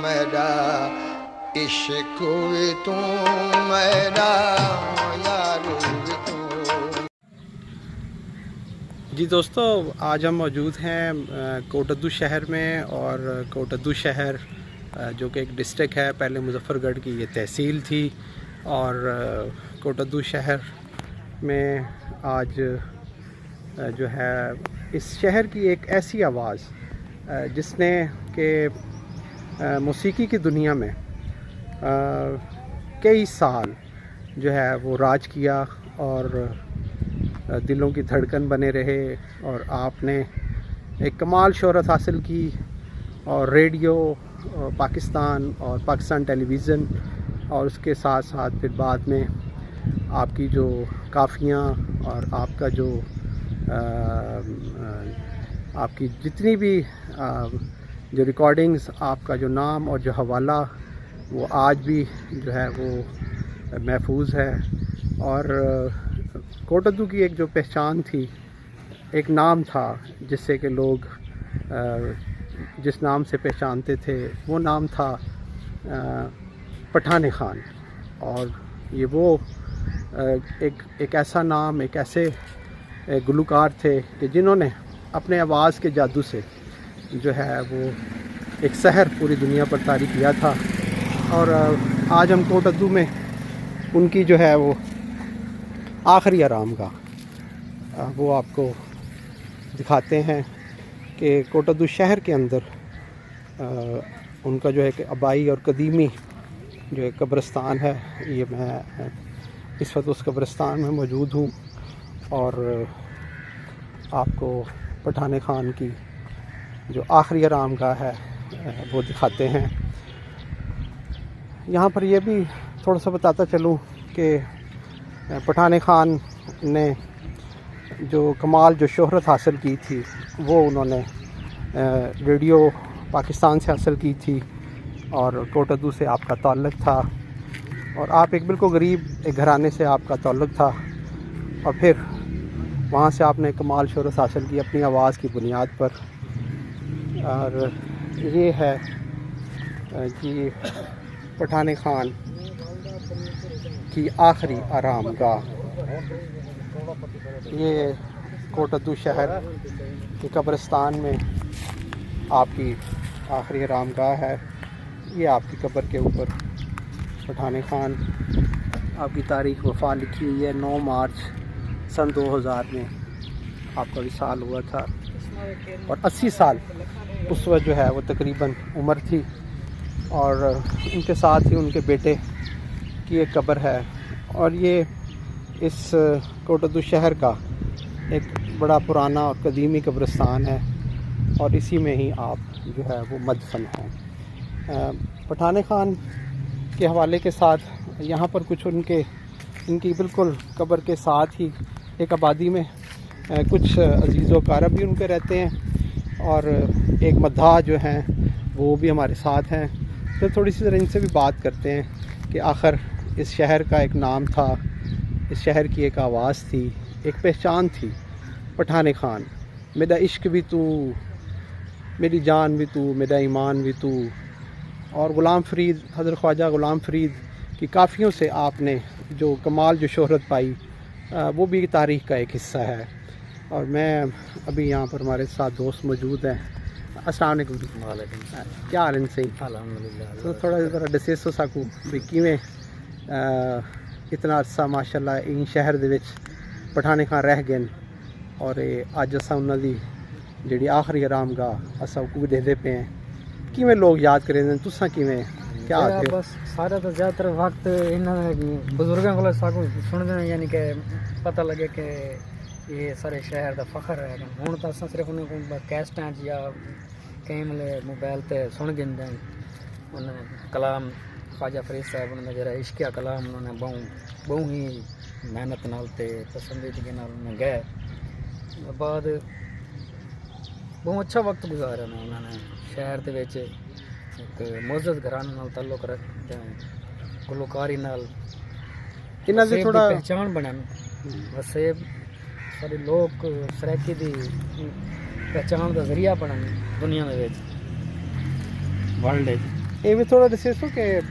میرا عشق بھی تو میرا یار بھی تو۔ جی دوستو، آج ہم موجود ہیں کوٹدو شہر میں، اور کوٹدو شہر جو کہ ایک ڈسٹرکٹ ہے، پہلے مظفر گڑھ کی یہ تحصیل تھی، اور کوٹدو شہر میں آج جو ہے اس شہر کی ایک ایسی آواز جس نے کہ موسیقی کی دنیا میں کئی سال جو ہے وہ راج کیا اور دلوں کی دھڑکن بنے رہے، اور آپ نے ایک کمال شہرت حاصل کی، اور ریڈیو پاکستان اور پاکستان ٹیلی ویژن، اور اس کے ساتھ ساتھ پھر بعد میں آپ کی جو کافیاں اور آپ کا جو آپ کی جتنی بھی جو ریکارڈنگز، آپ کا جو نام اور جو حوالہ وہ آج بھی جو ہے وہ محفوظ ہے۔ اور کوٹدو کی ایک جو پہچان تھی، ایک نام تھا جس سے کہ لوگ جس نام سے پہچانتے تھے، وہ نام تھا پٹھان خان۔ اور یہ وہ ایک ایسا نام، ایک ایسے گلوکار تھے کہ جنہوں نے اپنے آواز کے جادو سے جو ہے وہ ایک سحر پوری دنیا پر طاری کیا تھا۔ اور آج ہم کوٹدو میں ان کی جو ہے وہ آخری آرام گاہ وہ آپ کو دکھاتے ہیں کہ کوٹدو شہر کے اندر ان کا جو ہے کہ آبائی اور قدیمی جو ہے قبرستان ہے۔ یہ میں اس وقت اس قبرستان میں موجود ہوں، اور آپ کو پٹھان خان کی جو آخری آرام گاہ ہے وہ دکھاتے ہیں۔ یہاں پر یہ بھی تھوڑا سا بتاتا چلوں کہ پٹھان خان نے جو کمال جو شہرت حاصل کی تھی، وہ انہوں نے ریڈیو پاکستان سے حاصل کی تھی، اور کوٹدو سے آپ کا تعلق تھا، اور آپ ایک بالکل غریب ایک گھرانے سے آپ کا تعلق تھا، اور پھر وہاں سے آپ نے کمال شہرت حاصل کی اپنی آواز کی بنیاد پر۔ اور یہ ہے کہ پٹھان خان کی آخری آرام گاہ، یہ کوٹدو شہر کے قبرستان میں آپ کی آخری آرام گاہ ہے۔ یہ آپ کی قبر کے اوپر پٹھان خان آپ کی تاریخ وفات لکھی ہوئی ہے۔ 9 مارچ سن 2000 میں آپ کا وصال ہوا تھا، اور 80 سال اس وقت جو ہے وہ تقریباً عمر تھی، اور ان کے ساتھ ہی ان کے بیٹے کی ایک قبر ہے۔ اور یہ اس کوٹدو شہر کا ایک بڑا پرانا اور قدیمی قبرستان ہے، اور اسی میں ہی آپ جو ہے وہ مدفن ہیں۔ پٹھان خان کے حوالے کے ساتھ یہاں پر کچھ ان کی بالکل قبر کے ساتھ ہی ایک آبادی میں کچھ عزیز و اقارب بھی ان کے رہتے ہیں، اور ایک مداح جو ہیں وہ بھی ہمارے ساتھ ہیں۔ تو تھوڑی سی ذرا ان سے بھی بات کرتے ہیں کہ آخر اس شہر کا ایک نام تھا، اس شہر کی ایک آواز تھی، ایک پہچان تھی، پٹھان خان۔ میرا عشق بھی تو، میری جان بھی تو، میرا ایمان بھی تو۔ اور غلام فرید، حضرت خواجہ غلام فرید کی کافیوں سے آپ نے جو کمال جو شہرت پائی، وہ بھی تاریخ کا ایک حصہ ہے۔ اور میں ابھی یہاں پر ہمارے ساتھ دوست موجود ہیں۔ السلام علیکم۔ وعلیکم کیا حال ہیں؟ صحیح الحمدللہ۔ تو تھوڑا ذرا ڈسیس ہو سکوں بھی کیویں اتنا عرصہ ماشاءاللہ ان شہر دے وچ پٹھان خان رہ گئے، اور اج اساں انہاں دی جڑی آخری آرام گاہ اساں کو دیندے پے ہیں، کیویں لوگ یاد کریں تساں کیویں کیا آتے ہو؟ بس سارا تو زیادہ تر وقت انہاں بزرگاں کو سنتے ہیں، یعنی کہ پتہ لگے کہ یہ سارے شہر دا فخر ہے۔ ہوں تو اساں صرف انہاں کو کیسٹاں یا کئی ملے موبائل تے سن گندے ہیں۔ انہاں کلام خواجہ فرید صاحب انہوں نے جڑا عشقیہ کلام انہوں نے بہوں ہی محنت نال تے پسندیدگی نال انہوں نے گئے۔ بعد بہت اچھا وقت گزارا انہوں نے شہر دے وچ ایک معزز گھرانے نال تعلق رکھتے ہیں، گلوکاری نال انہاں دی تھوڑا پہچان بنن، وسیب سارے لوگ سرائکی دی پہچان دا ذریعہ بنن دنیا دے وچ، ورلڈ ਇਹ ਵੀ ਥੋੜਾ ਦੱਸੋ ਕਿ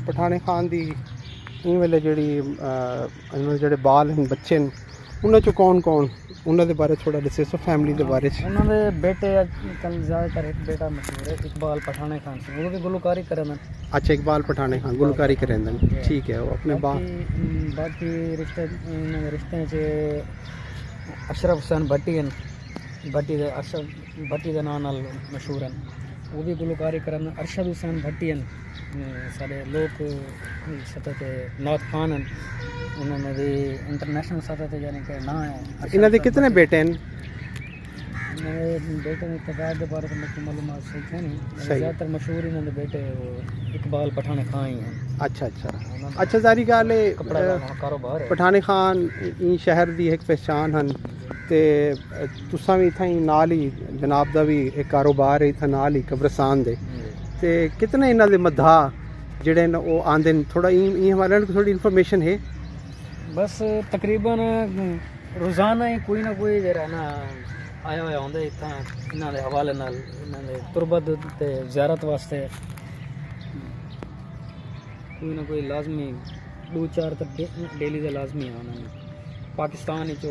ਪਠਾਣੇ ਖਾਨ ਦੀ ਇਹ ਵੇਲੇ ਇਹਨਾਂ ਦੇ ਜਿਹੜੇ ਬਾਲ ਹਨ ਬੱਚੇ ਨੇ ਉਹਨਾਂ ਚੋਂ ਕੌਣ ਉਹਨਾਂ ਦੇ ਬਾਰੇ ਥੋੜਾ ਦੱਸੋ ਫੈਮਿਲੀ ਦੇ ਬਾਰੇ ਚ ਉਹਨਾਂ ਦੇ ਬੇਟੇ ਕੱਲ ਜ਼ਿਆਦਾਤਰ ਇੱਕ ਬੇਟਾ ਮਸ਼ਹੂਰ ਹੈ ਇਕਬਾਲ ਪਠਾਣੇ ਖਾਨ ਸਿੰਘ, ਉਹ ਵੀ ਗੁਲਕਾਰੀ ਕਰਨ। ਅੱਛਾ ਇਕਬਾਲ ਪਠਾਣੇ ਖਾਨ ਗੁਲਕਾਰੀ ਕਰੇਂਦੇ ਨੇ, ਠੀਕ ਹੈ। ਉਹ ਆਪਣੇ ਬਾਕੀ ਰਿਸ਼ਤੇ ਇਹਨਾਂ ਦੇ ਰਿਸ਼ਤੇ 'ਚ ਅਸ਼ਰਫ ਹੁਸੈਨ ਭੱਟੀ ਹਨ, ਅਸ਼ਰਫ ਭੱਟੀ ਦੇ ਨਾਂ ਨਾਲ ਮਸ਼ਹੂਰ ਹਨ, ਉਹ ਵੀ ਗੁਲਕਾਰੀ ਕਰਨ। ਅਰਸ਼ਦ ਹੁਸੈਨ ਭੱਟੀ ਹਨ ਸਾਡੇ ਲੋਕ ਸਤਹ 'ਤੇ ਨਾਥ ਖਾਨ ਹਨ, ਉਹਨਾਂ ਨੇ ਵੀ ਇੰਟਰਨੈਸ਼ਨਲ ਸਤਹ 'ਤੇ ਯਾਨੀ ਕਿ ਨਾਂ ਹੈ। ਇਹਨਾਂ ਦੇ ਕਿਤਨੇ ਬੇਟੇ ਹਨ؟ میرے بیٹے نے تعداد کے بارے میں معلومات صحیح ہے نہیں، زیادہ تر مشہور انہوں نے بیٹے اقبال پٹھانے خان ہی ہیں۔ اچھا ظاہری گل ہے کپڑا کاروبار ہے پٹھانے خان این شہر دی ایک پہچان ہن تے تساں وی اتھاں ہی نال ہی جناب دا بھی ایک کاروبار ہے اتھاں نال ہی قبرستان دے تے کتنے انہاں دے مداح جڑے نے او آندے تھوڑا این حوالے نال تھوڑی انفارمیشن ہے؟ بس تقریباً روزانہ ہی کوئی نہ کوئی جڑا نا آیا ہوا ہوندا اتنا انہاں دے حوالے نال انہاں دے تربت تے زیارت واسطے کوئی نہ کوئی لازمی 2-4 تک ڈیلی دے لازمی آنا پاکستان وچ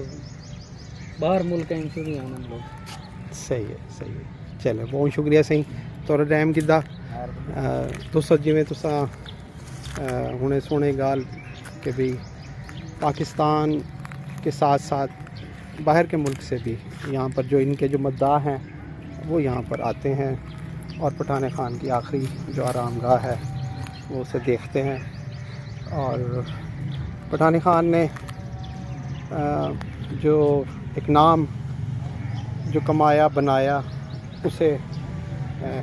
باہر ملک ہیں سے بھی آنا لوگ۔ صحیح ہے چلو بہت شکریہ صحیح تھوڑا ٹائم کیتا دوستو جویں تساں ہنے سونے گال کہ بھئی پاکستان کے ساتھ ساتھ باہر کے ملک سے بھی یہاں پر جو ان کے جو مداح ہیں وہ یہاں پر آتے ہیں اور پٹھانے خان کی آخری جو آرام گاہ ہے وہ اسے دیکھتے ہیں۔ اور پٹھانے خان نے جو ایک نام جو کمایا بنایا اسے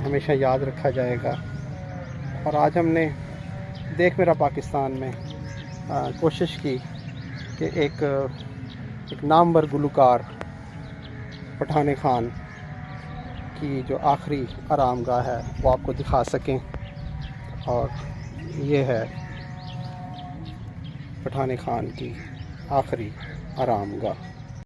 ہمیشہ یاد رکھا جائے گا۔ اور آج ہم نے دیکھ میرا پاکستان میں کوشش کی کہ ایک نامور گلوکار پٹھانے خان کی جو آخری آرام گاہ ہے وہ آپ کو دکھا سکیں، اور یہ ہے پٹھانے خان کی آخری آرام گاہ۔